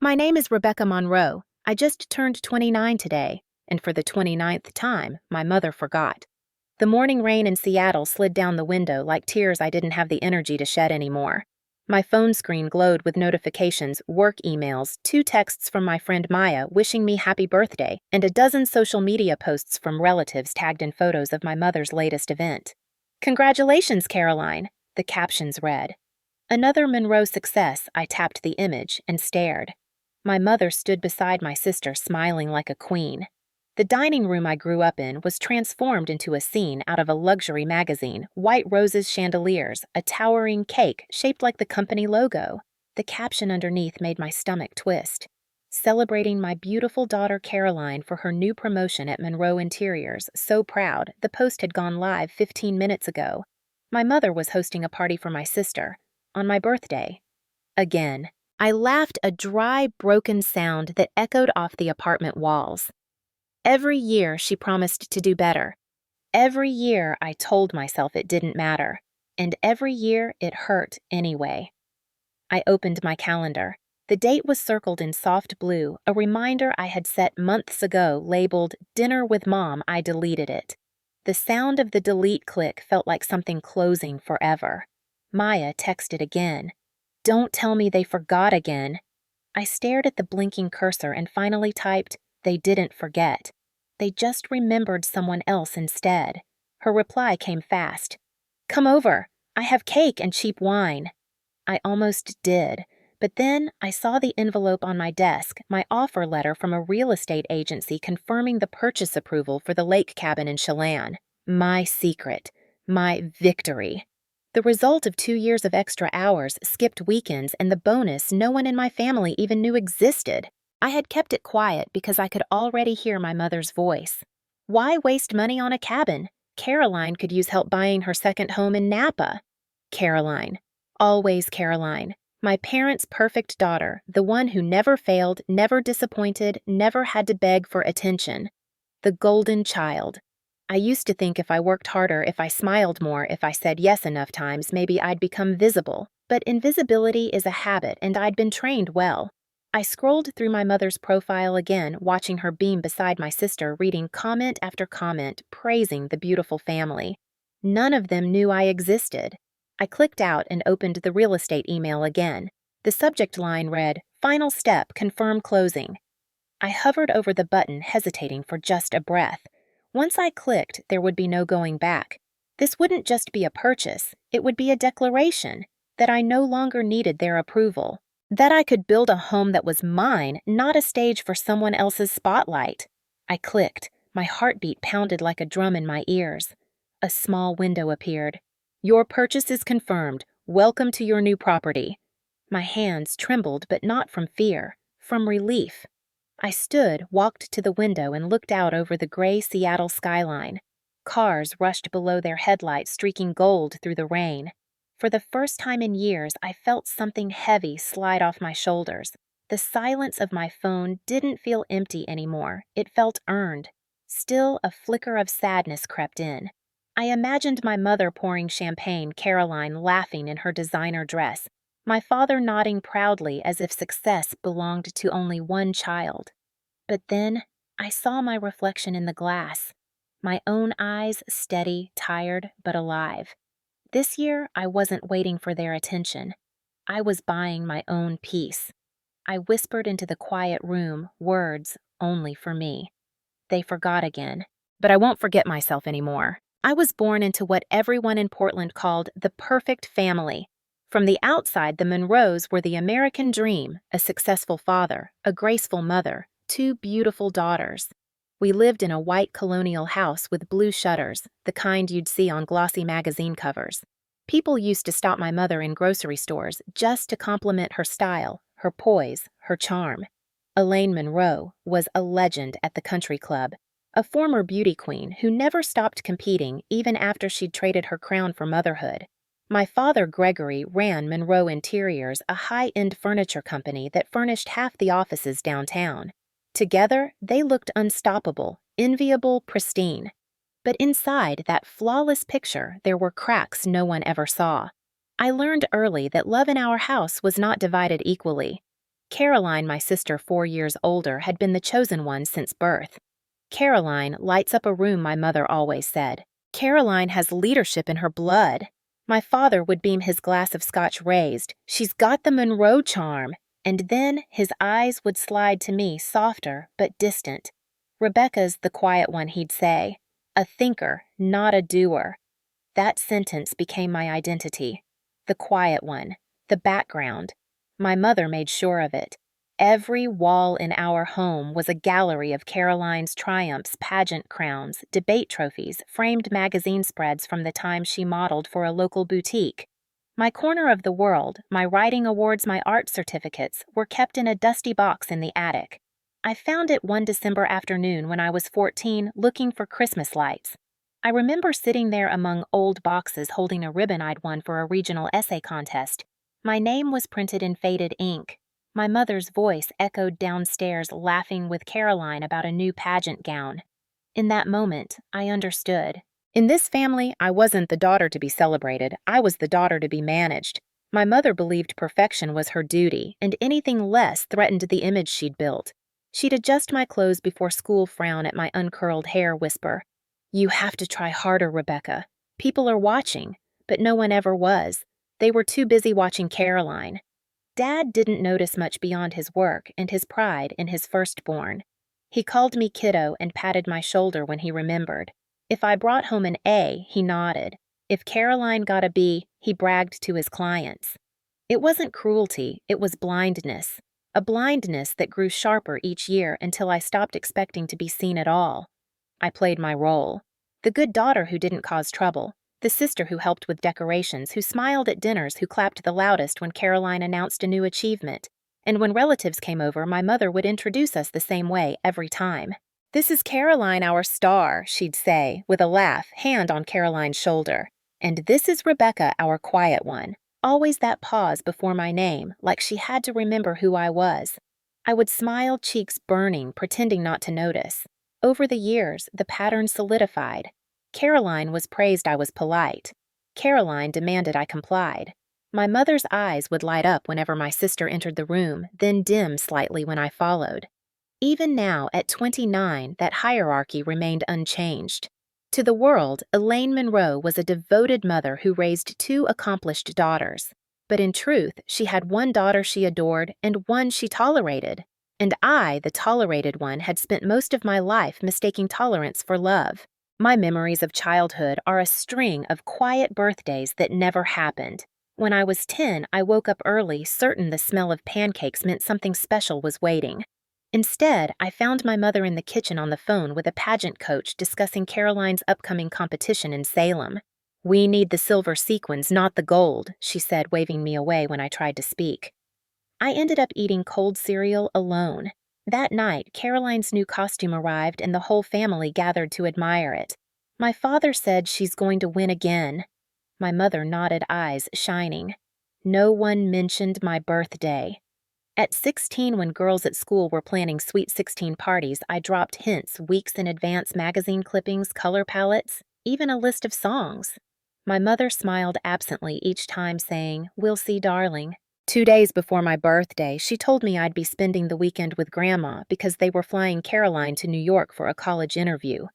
My name is Rebecca Monroe. I just turned 29 today, and for the 29th time, my mother forgot. The morning rain in Seattle slid down the window like tears I didn't have the energy to shed anymore. My phone screen glowed with notifications, work emails, 2 texts from my friend Maya wishing me happy birthday, and a dozen social media posts from relatives tagged in photos of my mother's latest event. "Congratulations, Caroline," the captions read. Another Monroe success. I tapped the image and stared. My mother stood beside my sister, smiling like a queen. The dining room I grew up in was transformed into a scene out of a luxury magazine, white roses, chandeliers, a towering cake shaped like the company logo. The caption underneath made my stomach twist. Celebrating my beautiful daughter Caroline for her new promotion at Monroe Interiors, so proud, the post had gone live 15 minutes ago. My mother was hosting a party for my sister. On my birthday. Again. I laughed, a dry, broken sound that echoed off the apartment walls. Every year she promised to do better. Every year I told myself it didn't matter. And every year it hurt anyway. I opened my calendar. The date was circled in soft blue, a reminder I had set months ago labeled Dinner with Mom. I deleted it. The sound of the delete click felt like something closing forever. Maya texted again. "Don't tell me they forgot again." I stared at the blinking cursor and finally typed, "They didn't forget. They just remembered someone else instead." Her reply came fast. "Come over. I have cake and cheap wine." I almost did, but then I saw the envelope on my desk, my offer letter from a real estate agency confirming the purchase approval for the lake cabin in Chelan. My secret. My victory. The result of 2 years of extra hours, skipped weekends, and the bonus no one in my family even knew existed. I had kept it quiet because I could already hear my mother's voice. Why waste money on a cabin? Caroline could use help buying her second home in Napa. Caroline. Always Caroline. My parents' perfect daughter, the one who never failed, never disappointed, never had to beg for attention. The golden child. I used to think if I worked harder, if I smiled more, if I said yes enough times, maybe I'd become visible. But invisibility is a habit, and I'd been trained well. I scrolled through my mother's profile again, watching her beam beside my sister, reading comment after comment, praising the beautiful family. None of them knew I existed. I clicked out and opened the real estate email again. The subject line read, "Final step, confirm closing." I hovered over the button, hesitating for just a breath. Once I clicked, there would be no going back. This wouldn't just be a purchase, it would be a declaration that I no longer needed their approval, that I could build a home that was mine, not a stage for someone else's spotlight. I clicked. My heartbeat pounded like a drum in my ears. A small window appeared. "Your purchase is confirmed. Welcome to your new property." My hands trembled, but not from fear, from relief. I stood, walked to the window, and looked out over the gray Seattle skyline. Cars rushed below their headlights, streaking gold through the rain. For the first time in years, I felt something heavy slide off my shoulders. The silence of my phone didn't feel empty anymore. It felt earned. Still, a flicker of sadness crept in. I imagined my mother pouring champagne, Caroline laughing in her designer dress, my father nodding proudly as if success belonged to only one child. But then I saw my reflection in the glass. My own eyes steady, tired, but alive. This year, I wasn't waiting for their attention. I was buying my own peace. I whispered into the quiet room, words only for me. They forgot again. But I won't forget myself anymore. I was born into what everyone in Portland called the perfect family. From the outside, the Monroes were the American dream, a successful father, a graceful mother, 2 beautiful daughters. We lived in a white colonial house with blue shutters, the kind you'd see on glossy magazine covers. People used to stop my mother in grocery stores just to compliment her style, her poise, her charm. Elaine Monroe was a legend at the country club, a former beauty queen who never stopped competing even after she'd traded her crown for motherhood. My father, Gregory, ran Monroe Interiors, a high-end furniture company that furnished half the offices downtown. Together, they looked unstoppable, enviable, pristine. But inside that flawless picture, there were cracks no one ever saw. I learned early that love in our house was not divided equally. Caroline, my sister 4 years older, had been the chosen one since birth. Caroline lights up a room, my mother always said. Caroline has leadership in her blood. My father would beam his glass of scotch raised. She's got the Monroe charm. And then his eyes would slide to me, softer but distant. Rebecca's the quiet one, he'd say. A thinker, not a doer. That sentence became my identity. The quiet one, the background. My mother made sure of it. Every wall in our home was a gallery of Caroline's triumphs, pageant crowns, debate trophies, framed magazine spreads from the time she modeled for a local boutique. My corner of the world, my writing awards, my art certificates, were kept in a dusty box in the attic. I found it one December afternoon when I was 14 looking for Christmas lights. I remember sitting there among old boxes holding a ribbon I'd won for a regional essay contest. My name was printed in faded ink. My mother's voice echoed downstairs, laughing with Caroline about a new pageant gown. In that moment, I understood. In this family, I wasn't the daughter to be celebrated. I was the daughter to be managed. My mother believed perfection was her duty, and anything less threatened the image she'd built. She'd adjust my clothes before school, frown at my uncurled hair, whisper, "You have to try harder, Rebecca. People are watching," but no one ever was. They were too busy watching Caroline. Dad didn't notice much beyond his work and his pride in his firstborn. He called me kiddo and patted my shoulder when he remembered. If I brought home an A, he nodded. If Caroline got a B, he bragged to his clients. It wasn't cruelty, it was blindness. A blindness that grew sharper each year until I stopped expecting to be seen at all. I played my role. The good daughter who didn't cause trouble. The sister who helped with decorations, who smiled at dinners, who clapped the loudest when Caroline announced a new achievement. And when relatives came over, my mother would introduce us the same way every time. "This is Caroline, our star," she'd say, with a laugh, hand on Caroline's shoulder. "And this is Rebecca, our quiet one." Always that pause before my name, like she had to remember who I was. I would smile, cheeks burning, pretending not to notice. Over the years, the pattern solidified. Caroline was praised I was polite. Caroline demanded I complied. My mother's eyes would light up whenever my sister entered the room, then dim slightly when I followed. Even now, at 29, that hierarchy remained unchanged. To the world, Elaine Monroe was a devoted mother who raised 2 accomplished daughters. But in truth, she had one daughter she adored and one she tolerated. And I, the tolerated one, had spent most of my life mistaking tolerance for love. My memories of childhood are a string of quiet birthdays that never happened. When I was 10, I woke up early, certain the smell of pancakes meant something special was waiting. Instead, I found my mother in the kitchen on the phone with a pageant coach discussing Caroline's upcoming competition in Salem. "We need the silver sequins, not the gold," she said, waving me away when I tried to speak. I ended up eating cold cereal alone. That night, Caroline's new costume arrived and the whole family gathered to admire it. My father said, "She's going to win again." My mother nodded, eyes shining. No one mentioned my birthday. At 16, when girls at school were planning Sweet 16 parties, I dropped hints, weeks in advance, magazine clippings, color palettes, even a list of songs. My mother smiled absently each time, saying, "We'll see, darling." 2 days before my birthday, she told me I'd be spending the weekend with Grandma because they were flying Caroline to New York for a college interview.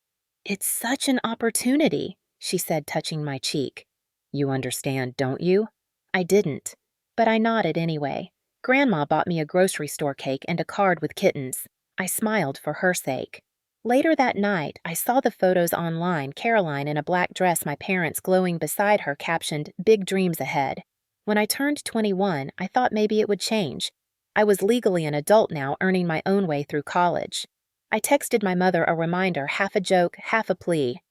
"It's such an opportunity," she said, touching my cheek. "You understand, don't you?" I didn't, but I nodded anyway. Grandma bought me a grocery store cake and a card with kittens. I smiled for her sake. Later that night, I saw the photos online, Caroline in a black dress, my parents glowing beside her, captioned, "Big dreams ahead." When I turned 21, I thought maybe it would change. I was legally an adult now, earning my own way through college. I texted my mother a reminder, half a joke, half a plea.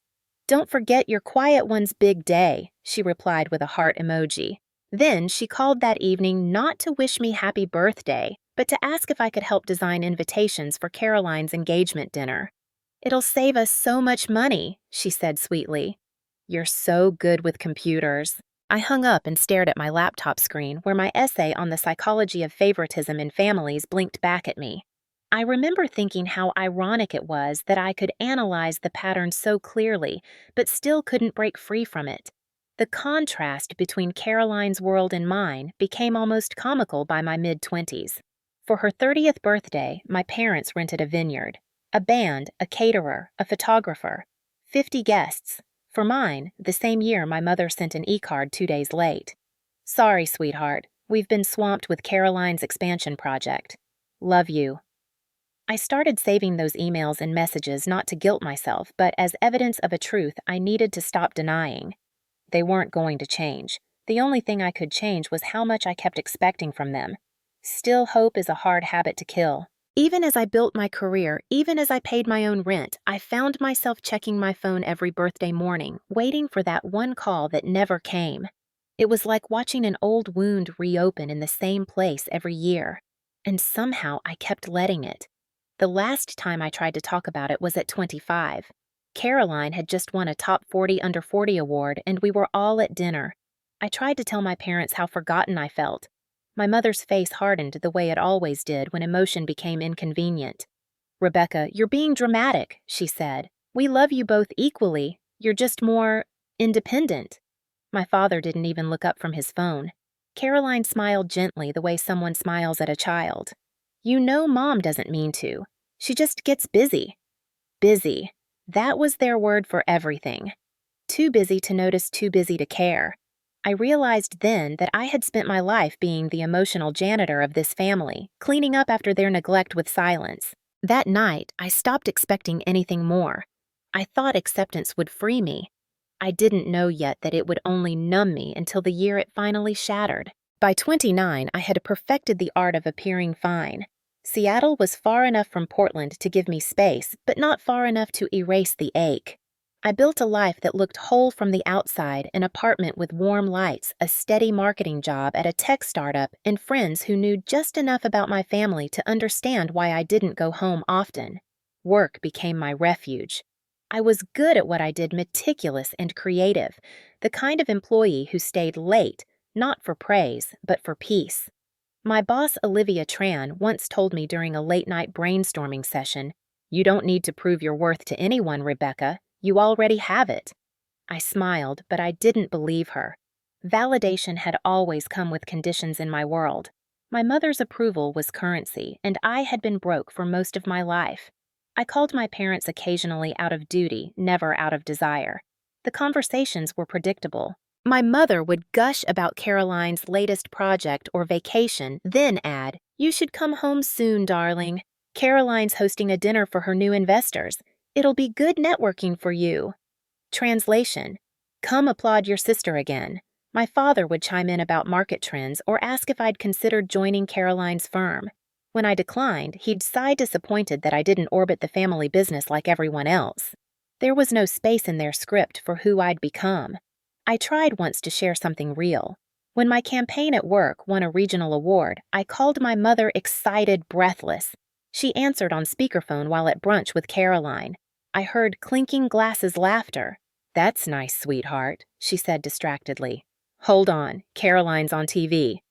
"Don't forget your quiet one's big day," she replied with a heart emoji. Then she called that evening not to wish me happy birthday, but to ask if I could help design invitations for Caroline's engagement dinner. "It'll save us so much money," she said sweetly. "You're so good with computers." I hung up and stared at my laptop screen where my essay on the psychology of favoritism in families blinked back at me. I remember thinking how ironic it was that I could analyze the pattern so clearly, but still couldn't break free from it. The contrast between Caroline's world and mine became almost comical by my mid-20s. For her 30th birthday, my parents rented a vineyard. A band, a caterer, a photographer. 50 guests. For mine, the same year my mother sent an e-card 2 days late. Sorry, sweetheart. We've been swamped with Caroline's expansion project. Love you. I started saving those emails and messages not to guilt myself, but as evidence of a truth I needed to stop denying. They weren't going to change. The only thing I could change was how much I kept expecting from them. Still, hope is a hard habit to kill. Even as I built my career, even as I paid my own rent, I found myself checking my phone every birthday morning, waiting for that one call that never came. It was like watching an old wound reopen in the same place every year. And somehow I kept letting it. The last time I tried to talk about it was at 25. Caroline had just won a Top 40 Under 40 award, and we were all at dinner. I tried to tell my parents how forgotten I felt. My mother's face hardened the way it always did when emotion became inconvenient. "Rebecca, you're being dramatic," she said. "We love you both equally. You're just more independent." My father didn't even look up from his phone. Caroline smiled gently the way someone smiles at a child. "You know Mom doesn't mean to. She just gets busy." Busy. That was their word for everything. Too busy to notice, too busy to care. I realized then that I had spent my life being the emotional janitor of this family, cleaning up after their neglect with silence. That night, I stopped expecting anything more. I thought acceptance would free me. I didn't know yet that it would only numb me until the year it finally shattered. By 29, I had perfected the art of appearing fine. Seattle was far enough from Portland to give me space, but not far enough to erase the ache. I built a life that looked whole from the outside, an apartment with warm lights, a steady marketing job at a tech startup, and friends who knew just enough about my family to understand why I didn't go home often. Work became my refuge. I was good at what I did, meticulous and creative, the kind of employee who stayed late, not for praise, but for peace. My boss, Olivia Tran, once told me during a late-night brainstorming session, "You don't need to prove your worth to anyone, Rebecca. You already have it." I smiled, but I didn't believe her. Validation had always come with conditions in my world. My mother's approval was currency, and I had been broke for most of my life. I called my parents occasionally out of duty, never out of desire. The conversations were predictable. My mother would gush about Caroline's latest project or vacation, then add, "You should come home soon, darling. Caroline's hosting a dinner for her new investors. It'll be good networking for you." Translation: "Come applaud your sister again." My father would chime in about market trends or ask if I'd considered joining Caroline's firm. When I declined, he'd sigh disappointed that I didn't orbit the family business like everyone else. There was no space in their script for who I'd become. I tried once to share something real. When my campaign at work won a regional award, I called my mother excited, breathless. She answered on speakerphone while at brunch with Caroline. I heard clinking glasses laughter. "That's nice, sweetheart," she said distractedly. "Hold on, Caroline's on TV.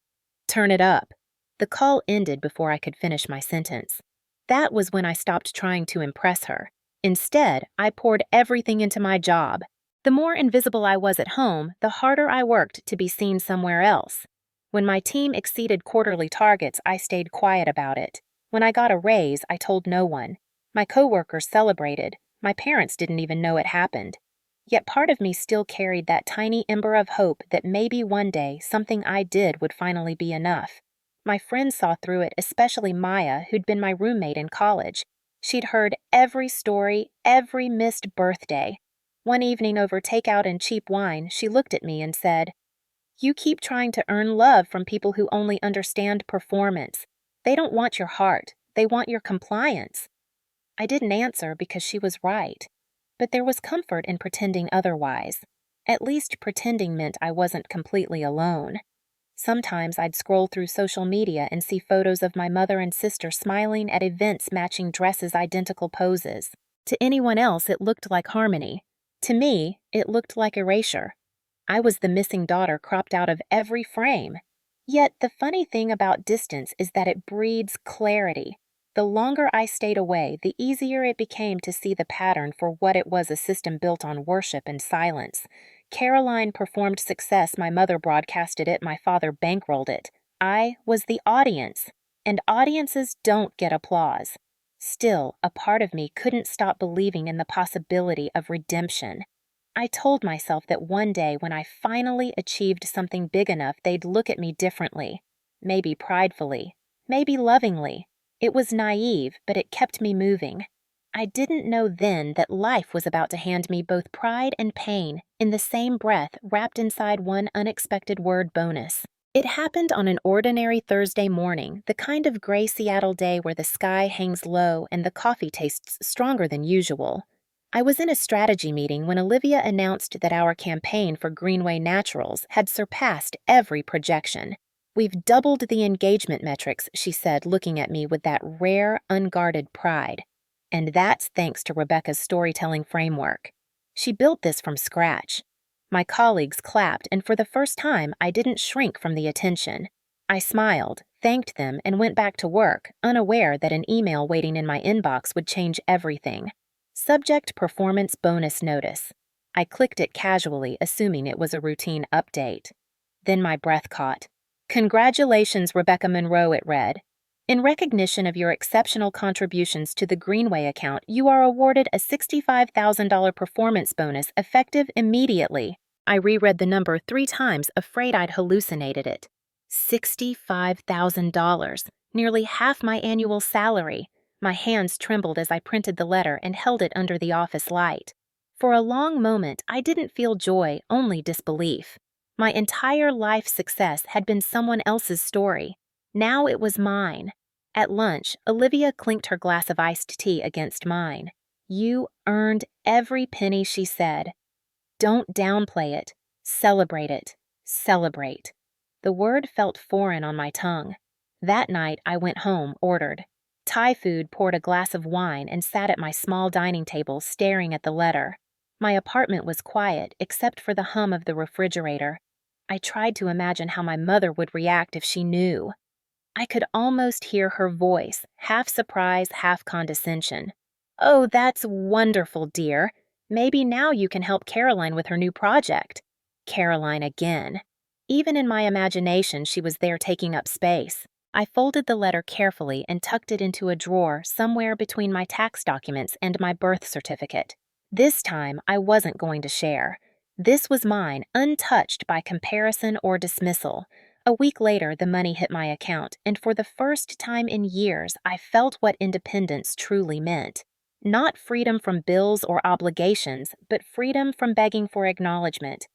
Turn it up." The call ended before I could finish my sentence. That was when I stopped trying to impress her. Instead, I poured everything into my job. The more invisible I was at home, the harder I worked to be seen somewhere else. When my team exceeded quarterly targets, I stayed quiet about it. When I got a raise, I told no one. My coworkers celebrated. My parents didn't even know it happened. Yet part of me still carried that tiny ember of hope that maybe one day something I did would finally be enough. My friends saw through it, especially Maya, who'd been my roommate in college. She'd heard every story, every missed birthday. One evening over takeout and cheap wine, she looked at me and said, "You keep trying to earn love from people who only understand performance. They don't want your heart. They want your compliance." I didn't answer because she was right. But there was comfort in pretending otherwise. At least pretending meant I wasn't completely alone. Sometimes I'd scroll through social media and see photos of my mother and sister smiling at events matching dresses' identical poses. To anyone else, it looked like harmony. To me, it looked like erasure. I was the missing daughter cropped out of every frame. Yet the funny thing about distance is that it breeds clarity. The longer I stayed away, the easier it became to see the pattern for what it was, a system built on worship and silence. Caroline performed success, my mother broadcasted it, my father bankrolled it. I was the audience. And audiences don't get applause. Still, a part of me couldn't stop believing in the possibility of redemption. I told myself that one day when I finally achieved something big enough, they'd look at me differently. Maybe pridefully, maybe lovingly. It was naive, but it kept me moving. I didn't know then that life was about to hand me both pride and pain in the same breath, wrapped inside one unexpected word bonus. It happened on an ordinary Thursday morning, the kind of gray Seattle day where the sky hangs low and the coffee tastes stronger than usual. I was in a strategy meeting when Olivia announced that our campaign for Greenway Naturals had surpassed every projection. "We've doubled the engagement metrics," she said, looking at me with that rare, unguarded pride. "And that's thanks to Rebecca's storytelling framework. She built this from scratch." My colleagues clapped, and for the first time, I didn't shrink from the attention. I smiled, thanked them, and went back to work, unaware that an email waiting in my inbox would change everything. Subject Performance Bonus Notice. I clicked it casually, assuming it was a routine update. Then my breath caught. "Congratulations, Rebecca Monroe," it read. "In recognition of your exceptional contributions to the Greenway account, you are awarded a $65,000 performance bonus effective immediately." I reread the number 3 times, afraid I'd hallucinated it. $65,000, nearly half my annual salary. My hands trembled as I printed the letter and held it under the office light. For a long moment, I didn't feel joy, only disbelief. My entire life success had been someone else's story. Now it was mine. At lunch, Olivia clinked her glass of iced tea against mine. "You earned every penny," she said. "Don't downplay it. Celebrate it. Celebrate." The word felt foreign on my tongue. That night, I went home, ordered Thai food, poured a glass of wine, and sat at my small dining table staring at the letter. My apartment was quiet, except for the hum of the refrigerator. I tried to imagine how my mother would react if she knew. I could almost hear her voice, half surprise, half condescension. "Oh, that's wonderful, dear. Maybe now you can help Caroline with her new project." Caroline again. Even in my imagination, she was there taking up space. I folded the letter carefully and tucked it into a drawer somewhere between my tax documents and my birth certificate. This time, I wasn't going to share. This was mine, untouched by comparison or dismissal. A week later, the money hit my account, and for the first time in years, I felt what independence truly meant. Not freedom from bills or obligations, but freedom from begging for acknowledgement.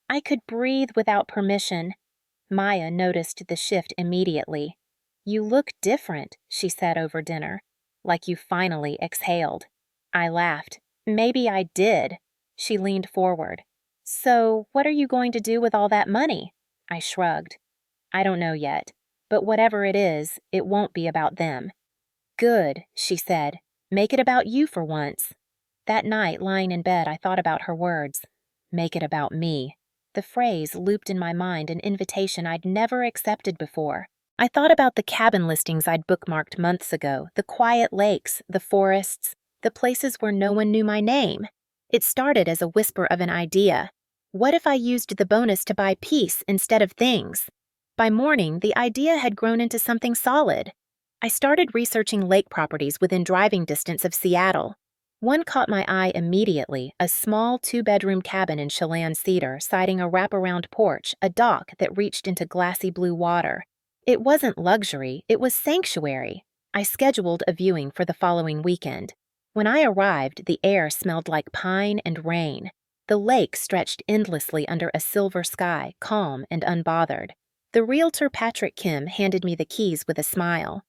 I could breathe without permission. Maya noticed the shift immediately. "You look different," she said over dinner. "Like you finally exhaled." I laughed. "Maybe I did." She leaned forward. "So, what are you going to do with all that money?" I shrugged. "I don't know yet, but whatever it is, it won't be about them." "Good," she said. "Make it about you for once." That night, lying in bed, I thought about her words. "Make it about me." The phrase looped in my mind, an invitation I'd never accepted before. I thought about the cabin listings I'd bookmarked months ago, the quiet lakes, the forests, the places where no one knew my name. It started as a whisper of an idea. What if I used the bonus to buy peace instead of things? By morning, the idea had grown into something solid. I started researching lake properties within driving distance of Seattle. One caught my eye immediately, a small 2-bedroom cabin in Chelan Cedar, citing a wraparound porch, a dock that reached into glassy blue water. It wasn't luxury, it was sanctuary. I scheduled a viewing for the following weekend. When I arrived, the air smelled like pine and rain. The lake stretched endlessly under a silver sky, calm and unbothered. The realtor Patrick Kim handed me the keys with a smile.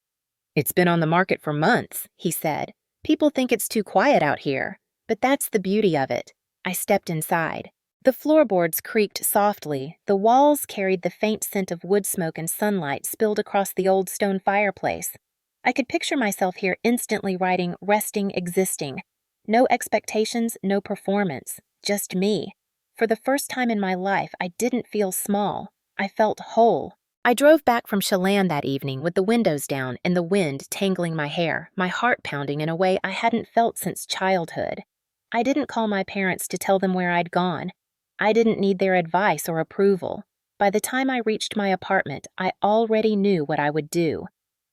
"It's been on the market for months," he said. "People think it's too quiet out here, but that's the beauty of it." I stepped inside. The floorboards creaked softly, the walls carried the faint scent of wood smoke and sunlight spilled across the old stone fireplace. I could picture myself here instantly writing "resting, existing." No expectations, no performance, just me. For the first time in my life, I didn't feel small. I felt whole. I drove back from Chelan that evening with the windows down and the wind tangling my hair, my heart pounding in a way I hadn't felt since childhood. I didn't call my parents to tell them where I'd gone. I didn't need their advice or approval. By the time I reached my apartment, I already knew what I would do.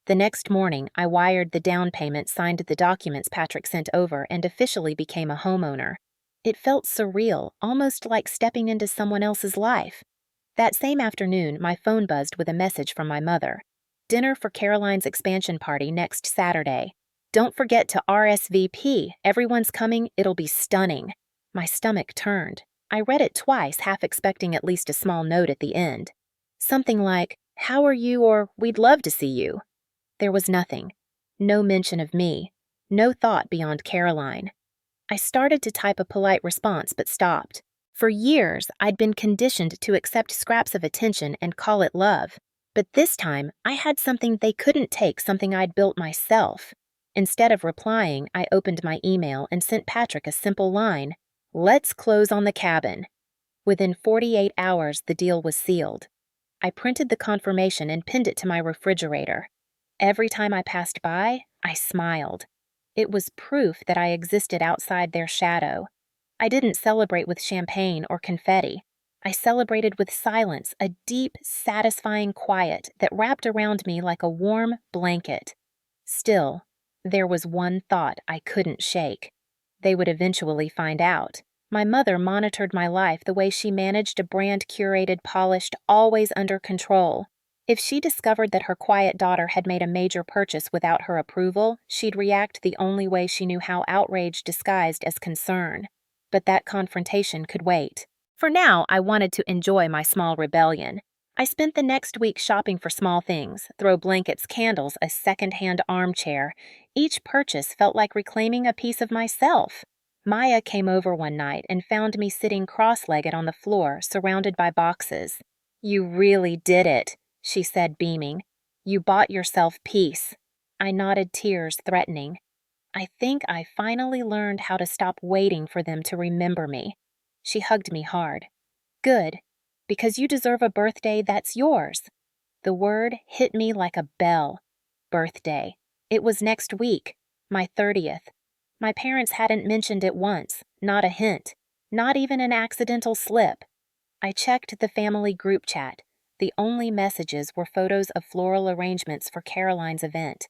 The next morning, I wired the down payment, signed the documents Patrick sent over, and officially became a homeowner. It felt surreal, almost like stepping into someone else's life. That same afternoon, my phone buzzed with a message from my mother. Dinner for Caroline's expansion party next Saturday. Don't forget to RSVP. Everyone's coming. It'll be stunning. My stomach turned. I read it twice, half expecting at least a small note at the end. Something like, "How are you?" or "We'd love to see you." There was nothing. No mention of me. No thought beyond Caroline. I started to type a polite response but stopped. For years, I'd been conditioned to accept scraps of attention and call it love. But this time, I had something they couldn't take, something I'd built myself. Instead of replying, I opened my email and sent Patrick a simple line, "Let's close on the cabin." Within 48 hours, the deal was sealed. I printed the confirmation and pinned it to my refrigerator. Every time I passed by, I smiled. It was proof that I existed outside their shadow. I didn't celebrate with champagne or confetti. I celebrated with silence, a deep, satisfying quiet that wrapped around me like a warm blanket. Still, there was one thought I couldn't shake. They would eventually find out. My mother monitored my life the way she managed a brand curated, polished, always under control. If she discovered that her quiet daughter had made a major purchase without her approval, she'd react the only way she knew how, outrage disguised as concern. But that confrontation could wait. For now, I wanted to enjoy my small rebellion. I spent the next week shopping for small things, throw blankets, candles, a second-hand armchair. Each purchase felt like reclaiming a piece of myself. Maya came over one night and found me sitting cross-legged on the floor, surrounded by boxes. "You really did it," she said, beaming. "You bought yourself peace." I nodded, tears threatening. I think I finally learned how to stop waiting for them to remember me. She hugged me hard. "Good, because you deserve a birthday that's yours." The word hit me like a bell. Birthday. It was next week, my 30th. My parents hadn't mentioned it once, not a hint, not even an accidental slip. I checked the family group chat. The only messages were photos of floral arrangements for Caroline's event.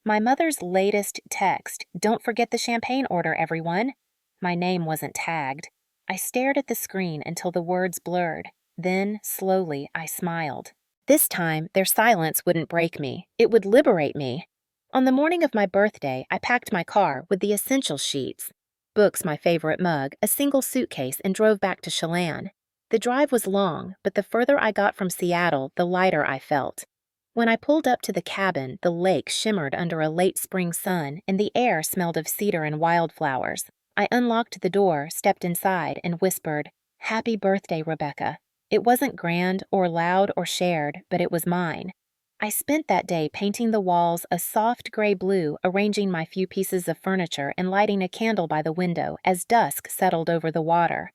My mother's latest text, "Don't forget the champagne order, everyone." My name wasn't tagged. I stared at the screen until the words blurred. Then, slowly, I smiled. This time, their silence wouldn't break me. It would liberate me. On the morning of my birthday, I packed my car with the essential sheets. Books, my favorite mug, a single suitcase, and drove back to Chelan. The drive was long, but the further I got from Seattle, the lighter I felt. When I pulled up to the cabin, the lake shimmered under a late spring sun, and the air smelled of cedar and wildflowers. I unlocked the door, stepped inside, and whispered, "Happy birthday, Rebecca." It wasn't grand or loud or shared, but it was mine. I spent that day painting the walls a soft gray blue, arranging my few pieces of furniture, and lighting a candle by the window as dusk settled over the water.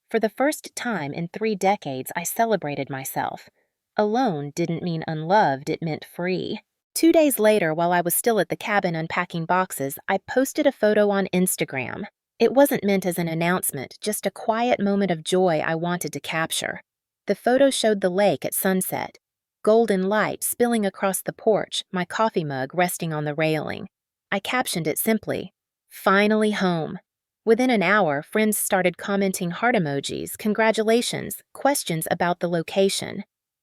For the first time in 3 decades, I celebrated myself. Alone didn't mean unloved, it meant free. 2 days later, while I was still at the cabin unpacking boxes, I posted a photo on Instagram. It wasn't meant as an announcement, just a quiet moment of joy I wanted to capture. The photo showed the lake at sunset, golden light spilling across the porch, my coffee mug resting on the railing. I captioned it simply, "Finally home." Within an hour, friends started commenting heart emojis, congratulations, questions about the location.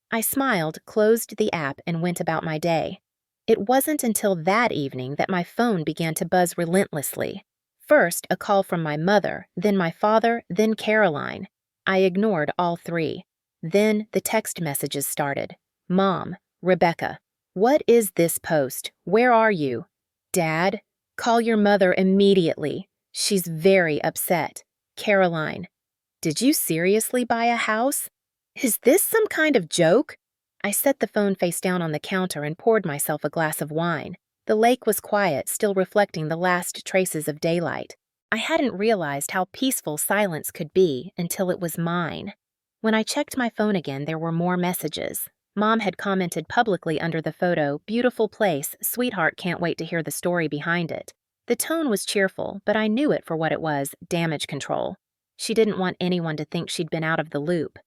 I smiled, closed the app, and went about my day. It wasn't until that evening that my phone began to buzz relentlessly. First, a call from my mother, then my father, then Caroline. I ignored all 3. Then the text messages started. "Mom, Rebecca, what is this post? Where are you? Dad, call your mother immediately. She's very upset. Caroline, did you seriously buy a house? Is this some kind of joke?" I set the phone face down on the counter and poured myself a glass of wine. The lake was quiet, still reflecting the last traces of daylight. I hadn't realized how peaceful silence could be until it was mine. When I checked my phone again, there were more messages. Mom had commented publicly under the photo, "Beautiful place, sweetheart, can't wait to hear the story behind it." The tone was cheerful, but I knew it for what it was, damage control. She didn't want anyone to think she'd been out of the loop.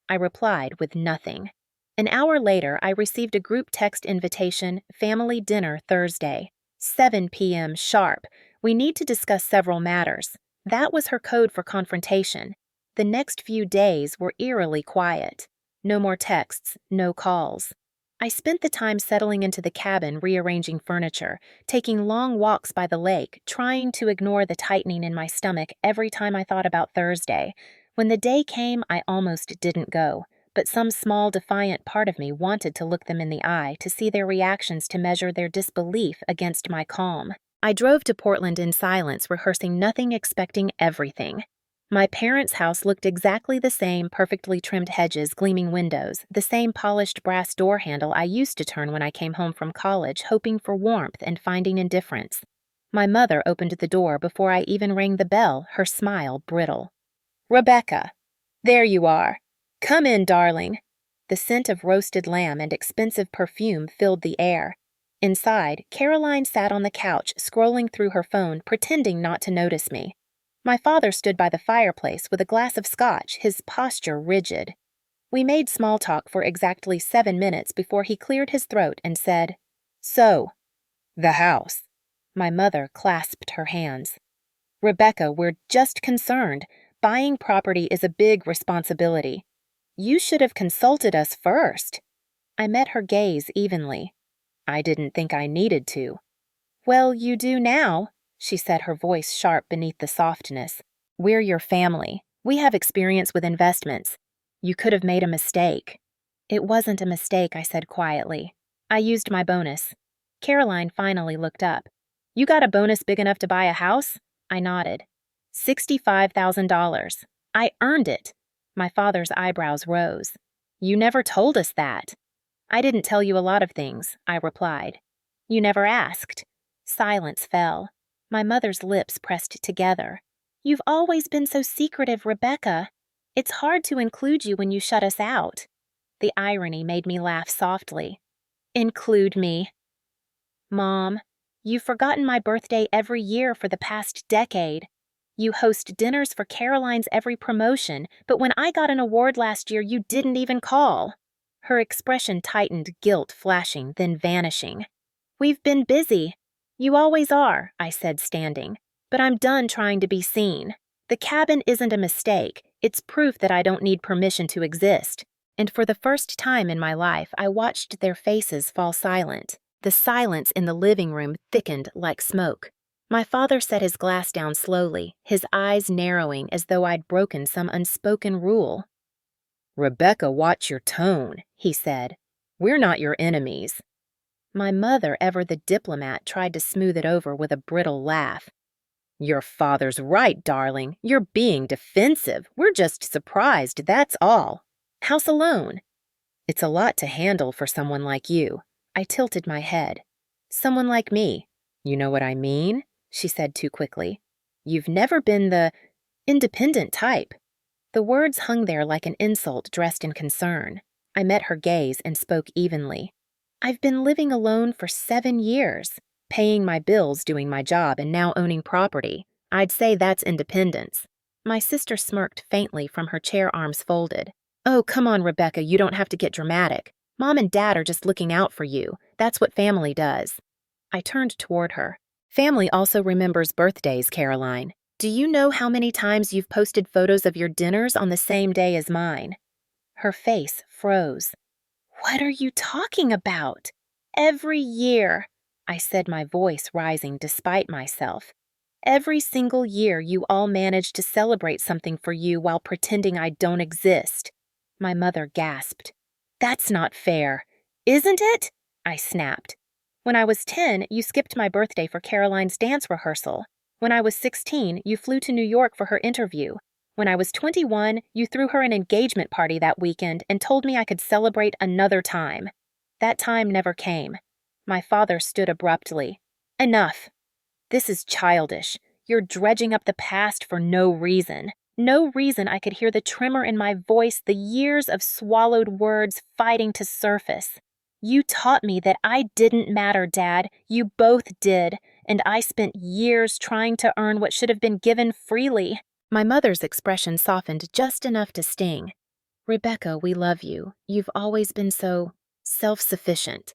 I replied with nothing. An hour later, I received a group text invitation, family dinner Thursday, 7 p.m. sharp. We need to discuss several matters. That was her code for confrontation. The next few days were eerily quiet. No more texts, no calls. I spent the time settling into the cabin, rearranging furniture, taking long walks by the lake, trying to ignore the tightening in my stomach every time I thought about Thursday. When the day came, I almost didn't go, but some small, defiant part of me wanted to look them in the eye, to see their reactions, to measure their disbelief against my calm. I drove to Portland in silence, rehearsing nothing, expecting everything. My parents' house looked exactly the same, perfectly trimmed hedges, gleaming windows, the same polished brass door handle I used to turn when I came home from college, hoping for warmth and finding indifference. My mother opened the door before I even rang the bell, her smile brittle. "Rebecca, there you are. Come in, darling." The scent of roasted lamb and expensive perfume filled the air. Inside, Caroline sat on the couch, scrolling through her phone, pretending not to notice me. My father stood by the fireplace with a glass of scotch, his posture rigid. We made small talk for exactly 7 minutes before he cleared his throat and said, "So, the house." My mother clasped her hands. "Rebecca, we're just concerned. Buying property is a big responsibility. You should have consulted us first." I met her gaze evenly. "I didn't think I needed to." "Well, you do now," she said, her voice sharp beneath the softness. "We're your family. We have experience with investments. You could have made a mistake." "It wasn't a mistake," I said quietly. "I used my bonus." Caroline finally looked up. "You got a bonus big enough to buy a house?" I nodded. $65,000. I earned it. My father's eyebrows rose. "You never told us that." "I didn't tell you a lot of things," I replied. "You never asked." Silence fell. My mother's lips pressed together. "You've always been so secretive, Rebecca. It's hard to include you when you shut us out." The irony made me laugh softly. "Include me?" "Mom, you've forgotten my birthday every year for the past decade. You host dinners for Caroline's every promotion, but when I got an award last year, you didn't even call." Her expression tightened, guilt flashing, then vanishing. "We've been busy." "You always are," I said, standing. "But I'm done trying to be seen. The cabin isn't a mistake. It's proof that I don't need permission to exist." And for the first time in my life, I watched their faces fall silent. The silence in the living room thickened like smoke. My father set his glass down slowly, his eyes narrowing as though I'd broken some unspoken rule. "Rebecca, watch your tone," he said. "We're not your enemies." My mother, ever the diplomat, tried to smooth it over with a brittle laugh. "Your father's right, darling. You're being defensive. We're just surprised, that's all. House alone." "It's a lot to handle for someone like you." I tilted my head. "Someone like me. You know what I mean?" she said too quickly. "You've never been the independent type." The words hung there like an insult dressed in concern. I met her gaze and spoke evenly. "I've been living alone for 7 years, paying my bills, doing my job, and now owning property. I'd say that's independence." My sister smirked faintly from her chair, arms folded. "Oh, come on, Rebecca, you don't have to get dramatic. Mom and Dad are just looking out for you. That's what family does." I turned toward her. "Family also remembers birthdays, Caroline. Do you know how many times you've posted photos of your dinners on the same day as mine?" Her face froze. "What are you talking about?" "Every year," I said, my voice rising despite myself. "Every single year you all manage to celebrate something for you while pretending I don't exist." My mother gasped. "That's not fair." "Isn't it?" I snapped. "When I was 10, you skipped my birthday for Caroline's dance rehearsal. When I was 16, you flew to New York for her interview. When I was 21, you threw her an engagement party that weekend and told me I could celebrate another time. That time never came." My father stood abruptly. "Enough. This is childish. You're dredging up the past for no reason. No reason." I could hear the tremor in my voice, the years of swallowed words fighting to surface. "You taught me that I didn't matter, Dad. You both did. And I spent years trying to earn what should have been given freely." My mother's expression softened just enough to sting. Rebecca, we love you. You've always been so self-sufficient.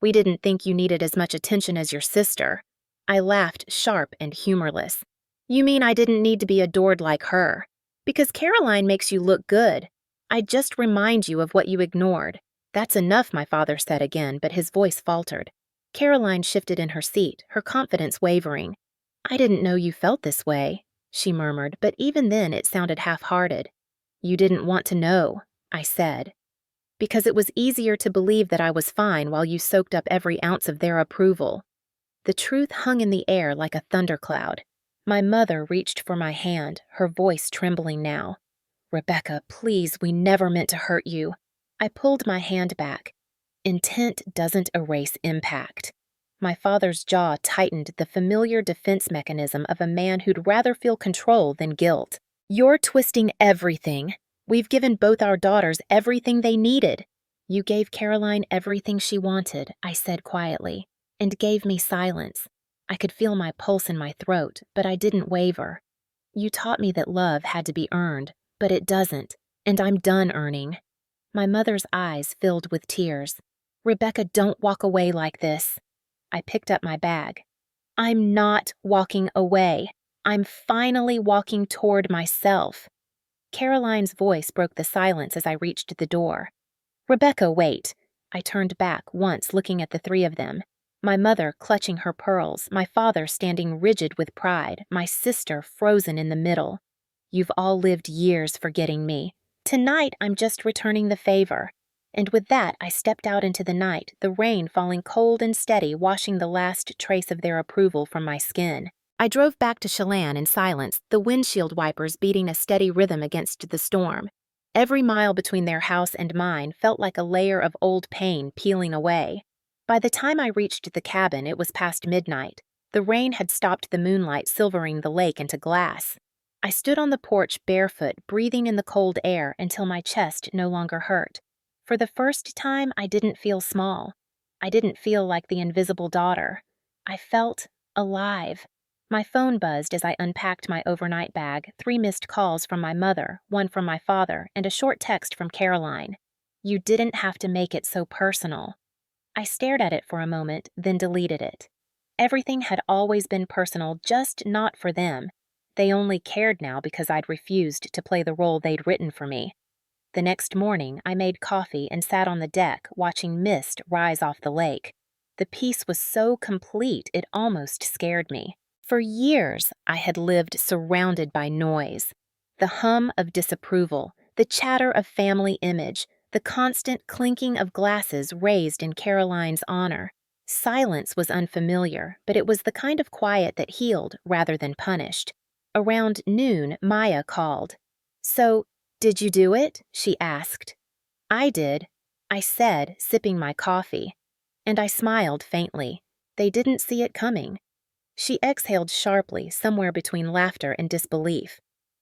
We didn't think you needed as much attention as your sister. I laughed, sharp and humorless. You mean I didn't need to be adored like her? Because Caroline makes you look good. I just remind you of what you ignored. That's enough, my father said again, but his voice faltered. Caroline shifted in her seat, her confidence wavering. I didn't know you felt this way, she murmured, but even then it sounded half-hearted. You didn't want to know, I said. Because it was easier to believe that I was fine while you soaked up every ounce of their approval. The truth hung in the air like a thundercloud. My mother reached for my hand, her voice trembling now. Rebecca, please, we never meant to hurt you. I pulled my hand back. Intent doesn't erase impact. My father's jaw tightened, the familiar defense mechanism of a man who'd rather feel control than guilt. You're twisting everything. We've given both our daughters everything they needed. You gave Caroline everything she wanted, I said quietly, and gave me silence. I could feel my pulse in my throat, but I didn't waver. You taught me that love had to be earned, but it doesn't, and I'm done earning. My mother's eyes filled with tears. Rebecca, don't walk away like this. I picked up my bag. I'm not walking away. I'm finally walking toward myself. Caroline's voice broke the silence as I reached the door. Rebecca, wait. I turned back once, looking at the three of them. My mother clutching her pearls, my father standing rigid with pride, my sister frozen in the middle. You've all lived years forgetting me. Tonight, I'm just returning the favor. And with that, I stepped out into the night, the rain falling cold and steady, washing the last trace of their approval from my skin. I drove back to Chelan in silence, the windshield wipers beating a steady rhythm against the storm. Every mile between their house and mine felt like a layer of old pain peeling away. By the time I reached the cabin, it was past midnight. The rain had stopped the moonlight silvering the lake into glass. I stood on the porch barefoot, breathing in the cold air until my chest no longer hurt. For the first time, I didn't feel small. I didn't feel like the invisible daughter. I felt alive. My phone buzzed as I unpacked my overnight bag, 3 missed calls from my mother, 1 from my father, and a short text from Caroline. You didn't have to make it so personal. I stared at it for a moment, then deleted it. Everything had always been personal, just not for them. They only cared now because I'd refused to play the role they'd written for me. The next morning, I made coffee and sat on the deck, watching mist rise off the lake. The peace was so complete it almost scared me. For years, I had lived surrounded by noise. The hum of disapproval, the chatter of family image, the constant clinking of glasses raised in Caroline's honor. Silence was unfamiliar, but it was the kind of quiet that healed rather than punished. Around noon, Maya called. So, did you do it? She asked. I did, I said, sipping my coffee. And I smiled faintly. They didn't see it coming. She exhaled sharply, somewhere between laughter and disbelief.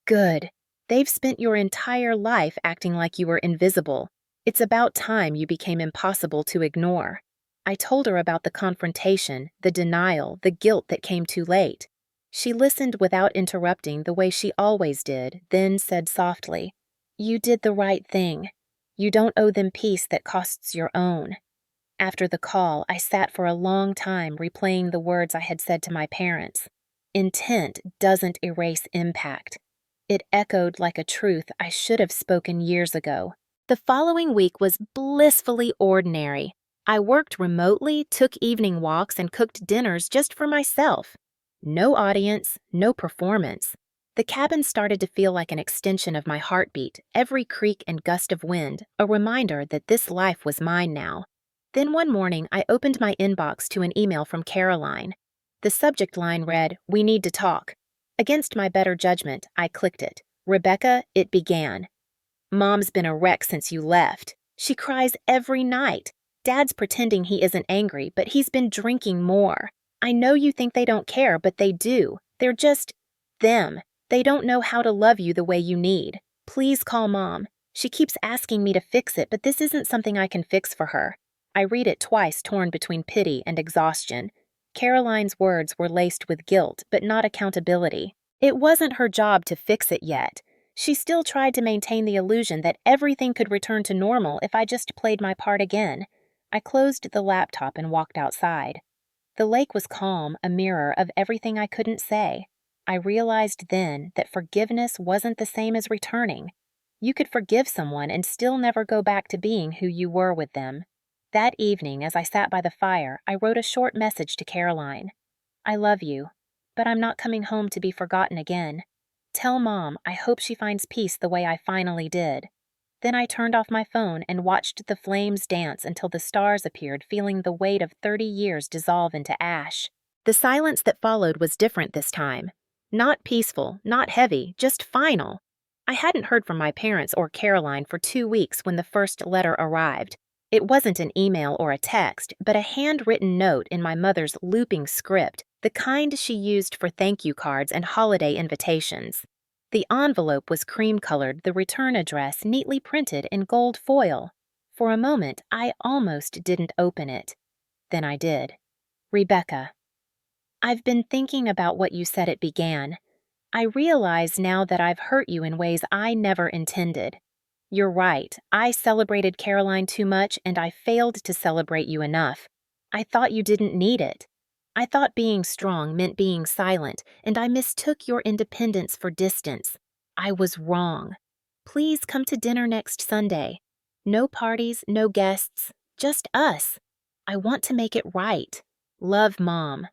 Good. They've spent your entire life acting like you were invisible. It's about time you became impossible to ignore. I told her about the confrontation, the denial, the guilt that came too late. She listened without interrupting the way she always did, then said softly, You did the right thing. You don't owe them peace that costs your own. After the call, I sat for a long time replaying the words I had said to my parents. Intent doesn't erase impact. It echoed like a truth I should have spoken years ago. The following week was blissfully ordinary. I worked remotely, took evening walks, and cooked dinners just for myself. No audience, no performance. The cabin started to feel like an extension of my heartbeat, every creak and gust of wind, a reminder that this life was mine now. Then one morning, I opened my inbox to an email from Caroline. The subject line read, We need to talk. Against my better judgment, I clicked it. Rebecca, it began. Mom's been a wreck since you left. She cries every night. Dad's pretending he isn't angry, but he's been drinking more. I know you think they don't care, but they do. They're just them. They don't know how to love you the way you need. Please call Mom. She keeps asking me to fix it, but this isn't something I can fix for her. I read it twice, torn between pity and exhaustion. Caroline's words were laced with guilt, but not accountability. It wasn't her job to fix it yet. She still tried to maintain the illusion that everything could return to normal if I just played my part again. I closed the laptop and walked outside. The lake was calm, a mirror of everything I couldn't say. I realized then that forgiveness wasn't the same as returning. You could forgive someone and still never go back to being who you were with them. That evening, as I sat by the fire, I wrote a short message to Caroline. I love you, but I'm not coming home to be forgotten again. Tell Mom I hope she finds peace the way I finally did. Then I turned off my phone and watched the flames dance until the stars appeared, feeling the weight of 30 years dissolve into ash. The silence that followed was different this time. Not peaceful, not heavy, just final. I hadn't heard from my parents or Caroline for 2 weeks when the first letter arrived. It wasn't an email or a text, but a handwritten note in my mother's looping script, the kind she used for thank you cards and holiday invitations. The envelope was cream-colored, the return address neatly printed in gold foil. For a moment, I almost didn't open it. Then I did. Rebecca, I've been thinking about what you said it began. I realize now that I've hurt you in ways I never intended. You're right, I celebrated Caroline too much and I failed to celebrate you enough. I thought you didn't need it. I thought being strong meant being silent, and I mistook your independence for distance. I was wrong. Please come to dinner next Sunday. No parties, no guests, just us. I want to make it right. Love, Mom.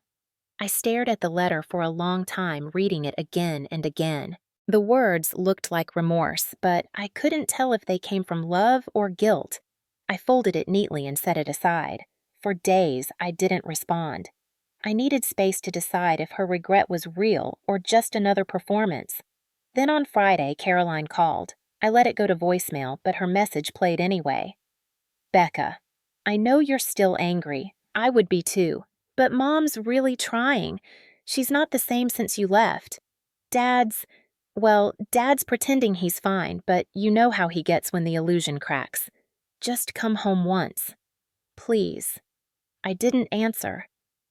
I stared at the letter for a long time, reading it again and again. The words looked like remorse, but I couldn't tell if they came from love or guilt. I folded it neatly and set it aside. For days, I didn't respond. I needed space to decide if her regret was real or just another performance. Then on Friday, Caroline called. I let it go to voicemail, but her message played anyway. Becca, I know you're still angry. I would be too. But Mom's really trying. She's not the same since you left. Dad's pretending he's fine, but you know how he gets when the illusion cracks. Just come home once. Please. I didn't answer.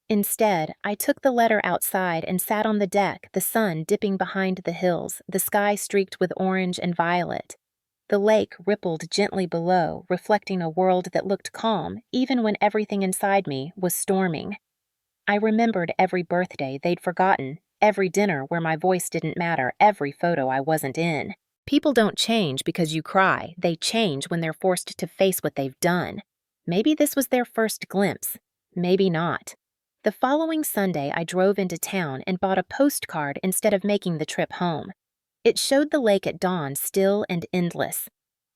Instead, I took the letter outside and sat on the deck, the sun dipping behind the hills, the sky streaked with orange and violet. The lake rippled gently below, reflecting a world that looked calm, even when everything inside me was storming. I remembered every birthday they'd forgotten, every dinner where my voice didn't matter, every photo I wasn't in. People don't change because you cry. They change when they're forced to face what they've done. Maybe this was their first glimpse. Maybe not. The following Sunday, I drove into town and bought a postcard instead of making the trip home. It showed the lake at dawn, still and endless.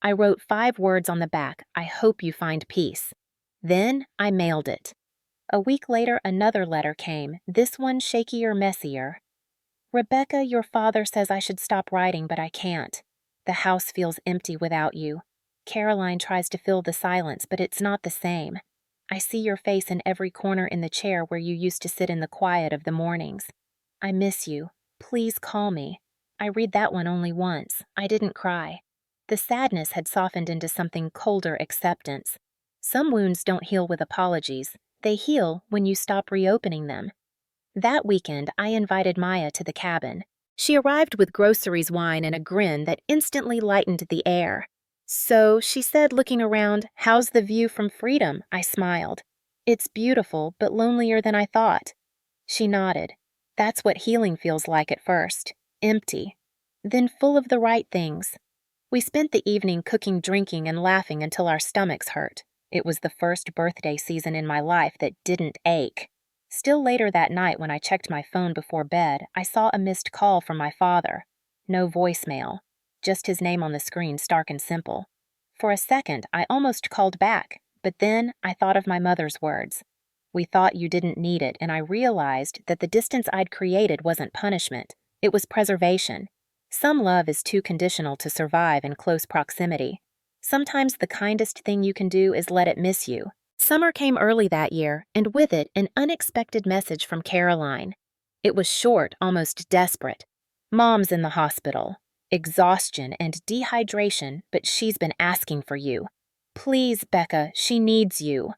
I wrote 5 words on the back, I hope you find peace. Then I mailed it. A week later, another letter came, this one shakier, messier. Rebecca, your father says I should stop writing, but I can't. The house feels empty without you. Caroline tries to fill the silence, but it's not the same. I see your face in every corner in the chair where you used to sit in the quiet of the mornings. I miss you. Please call me. I read that one only once. I didn't cry. The sadness had softened into something colder acceptance. Some wounds don't heal with apologies. They heal when you stop reopening them. That weekend, I invited Maya to the cabin. She arrived with groceries, wine, and a grin that instantly lightened the air. So, she said, looking around, how's the view from Freedom? I smiled. It's beautiful, but lonelier than I thought. She nodded. That's what healing feels like at first. Empty. Then full of the right things. We spent the evening cooking, drinking, and laughing until our stomachs hurt. It was the first birthday season in my life that didn't ache. Still later that night, when I checked my phone before bed, I saw a missed call from my father. No voicemail. Just his name on the screen, stark and simple. For a second, I almost called back, but then I thought of my mother's words. We thought you didn't need it, and I realized that the distance I'd created wasn't punishment. It was preservation. Some love is too conditional to survive in close proximity. Sometimes the kindest thing you can do is let it miss you. Summer came early that year, and with it, an unexpected message from Caroline. It was short, almost desperate. Mom's in the hospital. Exhaustion and dehydration, but she's been asking for you. Please, Becca, she needs you.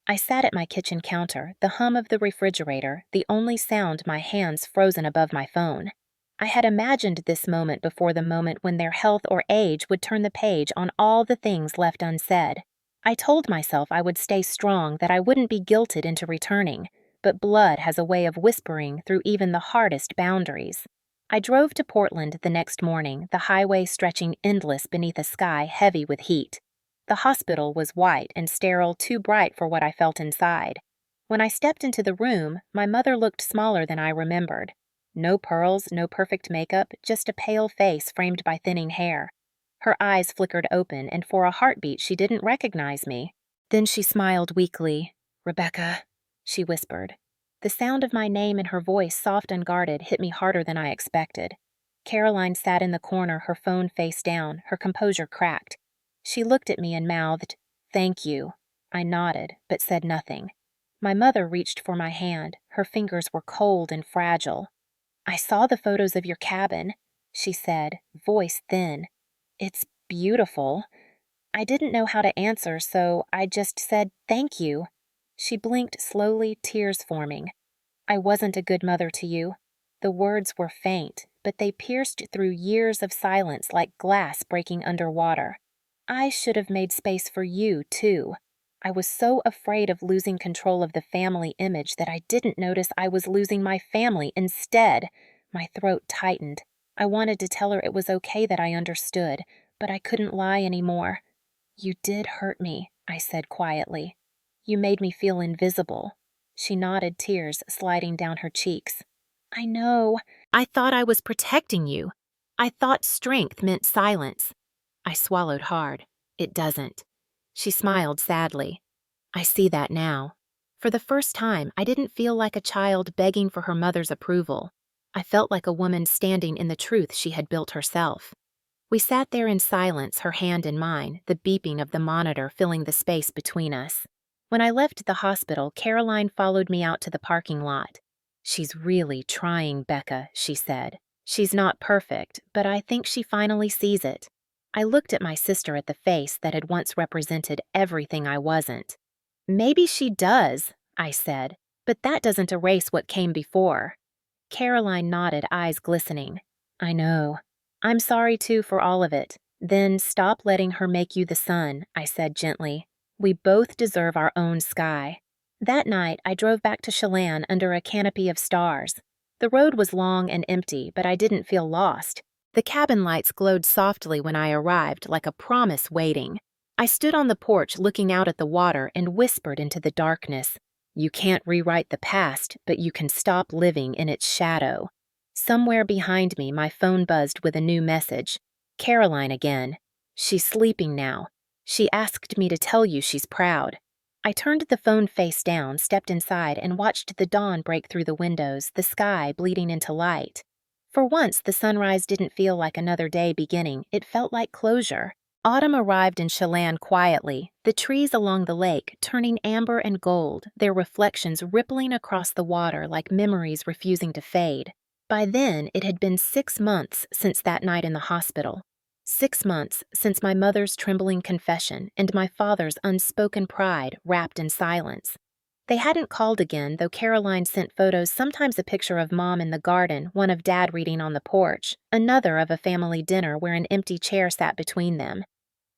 I sat at my kitchen counter, the hum of the refrigerator, the only sound my hands frozen above my phone. I had imagined this moment before the moment when their health or age would turn the page on all the things left unsaid. I told myself I would stay strong, that I wouldn't be guilted into returning, but blood has a way of whispering through even the hardest boundaries. I drove to Portland the next morning, the highway stretching endless beneath a sky heavy with heat. The hospital was white and sterile, too bright for what I felt inside. When I stepped into the room, my mother looked smaller than I remembered. No pearls, no perfect makeup, just a pale face framed by thinning hair. Her eyes flickered open, and for a heartbeat she didn't recognize me. Then she smiled weakly. "Rebecca," she whispered. The sound of my name in her voice, soft and guarded, hit me harder than I expected. Caroline sat in the corner, her phone face down, her composure cracked. She looked at me and mouthed, "Thank you." I nodded, but said nothing. My mother reached for my hand. Her fingers were cold and fragile. "I saw the photos of your cabin," she said, voice thin. "It's beautiful." I didn't know how to answer, so I just said, "Thank you." She blinked slowly, tears forming. "I wasn't a good mother to you." The words were faint, but they pierced through years of silence like glass breaking underwater. I should have made space for you, too. I was so afraid of losing control of the family image that I didn't notice I was losing my family instead. My throat tightened. I wanted to tell her it was okay, that I understood, but I couldn't lie anymore. "You did hurt me," I said quietly. "You made me feel invisible." She nodded, tears sliding down her cheeks. "I know. I thought I was protecting you. I thought strength meant silence." I swallowed hard. "It doesn't." She smiled sadly. "I see that now." For the first time, I didn't feel like a child begging for her mother's approval. I felt like a woman standing in the truth she had built herself. We sat there in silence, her hand in mine, the beeping of the monitor filling the space between us. When I left the hospital, Caroline followed me out to the parking lot. "She's really trying, Becca," she said. "She's not perfect, but I think she finally sees it." I looked at my sister, at the face that had once represented everything I wasn't. "Maybe she does," I said, "but that doesn't erase what came before." Caroline nodded, eyes glistening. "I know. I'm sorry, too, for all of it." "Then stop letting her make you the sun," I said gently. "We both deserve our own sky." That night, I drove back to Chelan under a canopy of stars. The road was long and empty, but I didn't feel lost. The cabin lights glowed softly when I arrived, like a promise waiting. I stood on the porch looking out at the water and whispered into the darkness, "You can't rewrite the past, but you can stop living in its shadow." Somewhere behind me, my phone buzzed with a new message. Caroline again. "She's sleeping now. She asked me to tell you she's proud." I turned the phone face down, stepped inside, and watched the dawn break through the windows, the sky bleeding into light. For once, the sunrise didn't feel like another day beginning. It felt like closure. Autumn arrived in Chelan quietly, the trees along the lake turning amber and gold, their reflections rippling across the water like memories refusing to fade. By then, it had been 6 months since that night in the hospital. 6 months since my mother's trembling confession and my father's unspoken pride wrapped in silence. They hadn't called again, though Caroline sent photos, sometimes a picture of Mom in the garden, one of Dad reading on the porch, another of a family dinner where an empty chair sat between them.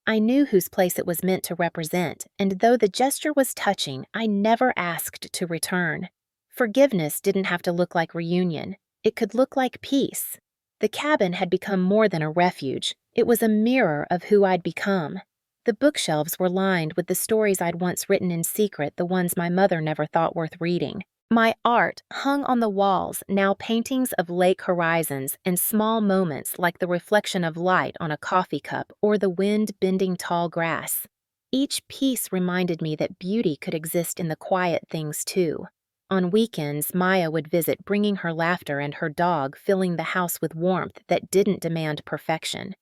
I knew whose place it was meant to represent, and though the gesture was touching, I never asked to return. Forgiveness didn't have to look like reunion. It could look like peace. The cabin had become more than a refuge. It was a mirror of who I'd become. The bookshelves were lined with the stories I'd once written in secret, the ones my mother never thought worth reading. My art hung on the walls, now paintings of lake horizons and small moments like the reflection of light on a coffee cup or the wind bending tall grass. Each piece reminded me that beauty could exist in the quiet things too. On weekends, Maya would visit, bringing her laughter and her dog, filling the house with warmth that didn't demand perfection.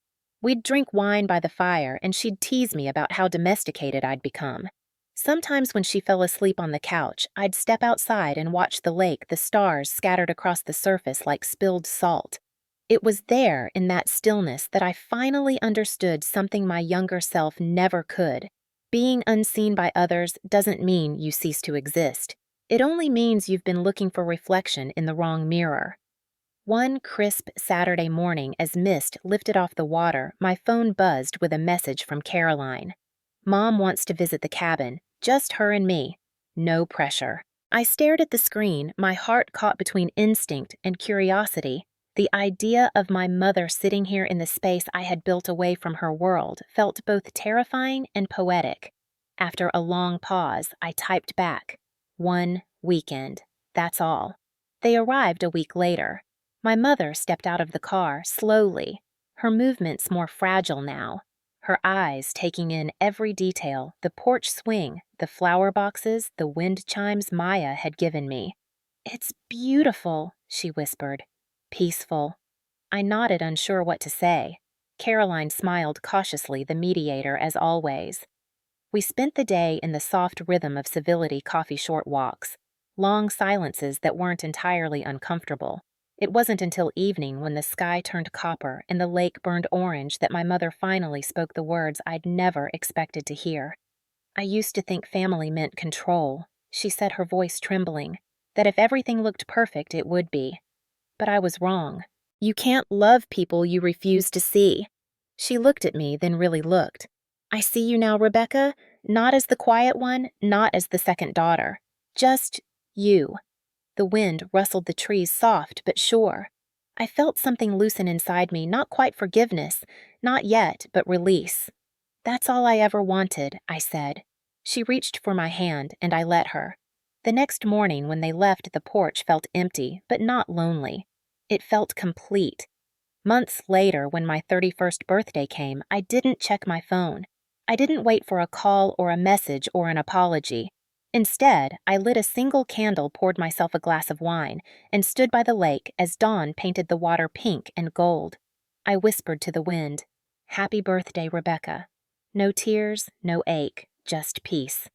We'd drink wine by the fire, and she'd tease me about how domesticated I'd become. Sometimes when she fell asleep on the couch, I'd step outside and watch the lake, the stars scattered across the surface like spilled salt. It was there, in that stillness, that I finally understood something my younger self never could. Being unseen by others doesn't mean you cease to exist. It only means you've been looking for reflection in the wrong mirror. One crisp Saturday morning, as mist lifted off the water, my phone buzzed with a message from Caroline. Mom wants to visit the cabin, just her and me. No pressure. I stared at the screen, my heart caught between instinct and curiosity. The idea of my mother sitting here in the space I had built away from her world felt both terrifying and poetic. After a long pause, I typed back, 1 weekend. That's all. They arrived a week later. My mother stepped out of the car slowly, her movements more fragile now, her eyes taking in every detail, the porch swing, the flower boxes, the wind chimes Maya had given me. "It's beautiful," she whispered. "Peaceful." I nodded, unsure what to say. Caroline smiled cautiously, the mediator as always. We spent the day in the soft rhythm of civility coffee short walks, long silences that weren't entirely uncomfortable. It wasn't until evening, when the sky turned copper and the lake burned orange, that my mother finally spoke the words I'd never expected to hear. "I used to think family meant control," she said, her voice trembling, "that if everything looked perfect, it would be. But I was wrong. You can't love people you refuse to see." She looked at me, then really looked. "I see you now, Rebecca, not as the quiet one, not as the second daughter. Just you." The wind rustled the trees, soft but sure. I felt something loosen inside me, not quite forgiveness, not yet, but release. "That's all I ever wanted," I said. She reached for my hand, and I let her. The next morning, when they left, the porch felt empty, but not lonely. It felt complete. Months later, when my 31st birthday came, I didn't check my phone. I didn't wait for a call or a message or an apology. Instead, I lit a single candle, poured myself a glass of wine, and stood by the lake as dawn painted the water pink and gold. I whispered to the wind, "Happy birthday, Rebecca." No tears, no ache, just peace.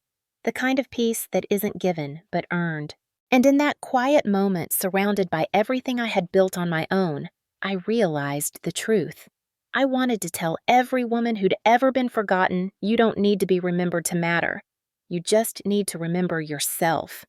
The kind of peace that isn't given, but earned. And in that quiet moment, surrounded by everything I had built on my own, I realized the truth. I wanted to tell every woman who'd ever been forgotten, you don't need to be remembered to matter. You just need to remember yourself.